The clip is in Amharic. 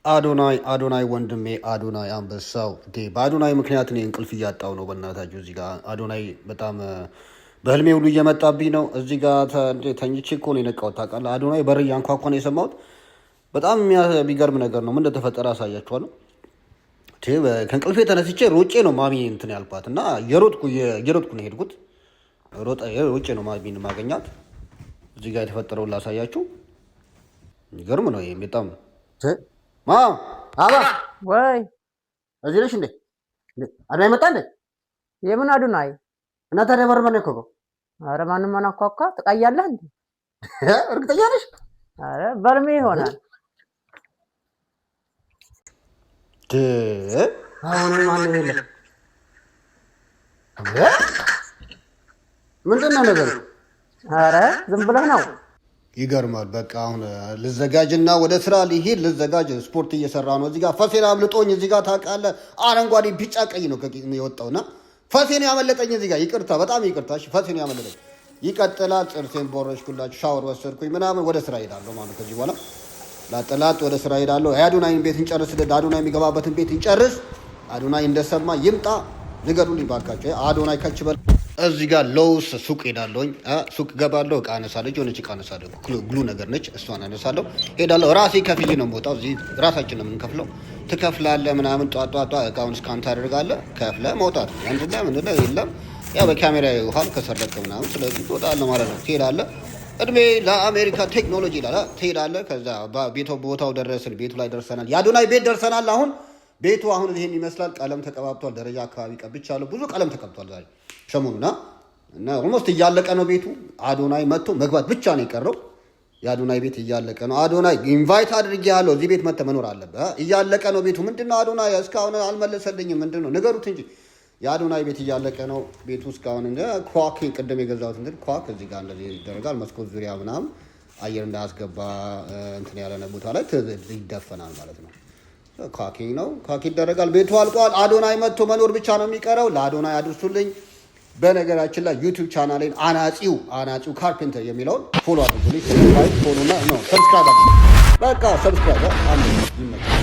አዶናይ ወንድሜ አዶናይ አንበሳው በአዶናይ ምክንያት እኔ እንቅልፍ እያጣው ነው። በእናታችሁ እዚህ ጋር አዶናይ በጣም በህልሜ ሁሉ እየመጣብኝ ነው። እዚህ ጋር ተኝቼ እኮ ነው የነቃሁት ታውቃለህ። አዶናይ በር እያንኳኳ ነው የሰማሁት። በጣም የሚገርም ነገር ነው። ምን እንደተፈጠረ አሳያችኋለሁ። ከእንቅልፌ ተነስቼ ሮጬ ነው ማሚ እንትን ያልኳት እና እየሮጥኩ ነው የሄድኩት። ሮጬ ነው ማሚን ማገኛት። እዚህ ጋር የተፈጠረውን ላሳያችሁ። የሚገርም ነው ይሄ በጣም አባ ወይ እዚህ ነሽ እንዴ? አዶናይ መጣ እንዴ? የምን አዶናይ? እና ታዲያ በር ማን ያንኳኳው? ኧረ ማንም አናኳኳ። ትቃያለህ እንዴ? እርግጠኛ ነሽ? ኧረ በርሜ ይሆናል። አሁን ማንም የለም። ምንድን ነው ነገሩ? ኧረ ዝም ብለህ ነው። ይገርማል። በቃ አሁን ልዘጋጅና ወደ ስራ ሊሄድ ልዘጋጅ። ስፖርት እየሰራ ነው። እዚህ ጋር ፈሴን አምልጦኝ እዚህ ጋር ታውቃለህ፣ አረንጓዴ ቢጫ ቀይ ነው የወጣውና ፈሴን ያመለጠኝ እዚህ ጋር። ይቅርታ፣ በጣም ይቅርታ። እሺ ፈሴን ያመለጠኝ። ይቀጥላል። ጥርሴን ቦረሽኩላችሁ፣ ሻወር ወሰድኩኝ ምናምን ወደ ስራ ሄዳለሁ ማለት ከዚህ በኋላ ላጠላጥ ወደ ስራ ሄዳለሁ። የአዶናይን ቤት እንጨርስ። አዶናይ የሚገባበትን ቤት እንጨርስ። አዶናይ እንደሰማ ይምጣ። ንገሩልኝ ባካቸው። አዶናይ ከች በል። እዚህ ጋር ሎውስ ሱቅ ሄዳለሁኝ። ሱቅ ገባለሁ። እቃ አነሳለሁ። የሆነች እቃ አነሳለሁ። ግሉ ነገር ነች። እሷን አነሳለሁ። ሄዳለሁ። ራሴ ከፍዬ ነው የምወጣው። እዚህ ራሳችን ነው የምንከፍለው። ትከፍላለህ ምናምን። ጧጧ እቃውን ስካን ታደርጋለህ። ከፍለህ መውጣት ነው። አንድና ምን የለም። ያው በካሜራ ይውሃል ከሰረቅ ምናምን። ስለዚህ ትወጣለህ ማለት ነው። ትሄዳለህ። እድሜ ለአሜሪካ ቴክኖሎጂ ይላል። ትሄዳለህ። ከዛ ቦታው ደረስን። ቤቱ ላይ ደርሰናል። የአዶናይ ቤት ደርሰናል። አሁን ቤቱ አሁን ይሄን ይመስላል። ቀለም ተቀባብቷል። ደረጃ አካባቢ ቀብቻለሁ። ብዙ ቀለም ተቀብቷል ዛሬ ሰሞኑና እና ኦልሞስት እያለቀ ነው ቤቱ። አዶናይ መጥቶ መግባት ብቻ ነው የቀረው። የአዶናይ ቤት እያለቀ ነው። አዶናይ ኢንቫይት አድርጌሃለሁ። እዚህ ቤት መጥተህ መኖር አለብህ። እያለቀ ነው ቤቱ። ምንድነው አዶናይ እስካሁን አልመለሰልኝም። ምንድነው ንገሩት እንጂ። የአዶናይ ቤት እያለቀ ነው ቤቱ እስካሁን። ኳክ ቅድም የገዛሁት እንትን ኳክ እዚህ ጋር እንደዚህ ይደረጋል። መስኮት ዙሪያ ምናምን አየር እንዳያስገባ እንትን ያለነ ቦታ ላይ ይደፈናል ማለት ነው። ኳኪንግ ነው። ኳክ ይደረጋል። ቤቱ አልቋል። አዶናይ መጥቶ መኖር ብቻ ነው የሚቀረው። ለአዶናይ አድርሱልኝ። በነገራችን ላይ ዩቲዩብ ቻናሌን አናጺው ካርፔንተር የሚለውን ፎሎ አድርጉልኝ። ሰብስክራይብ ፎሎ እና ሰብስክራይብ በቃ ሰብስክራይብ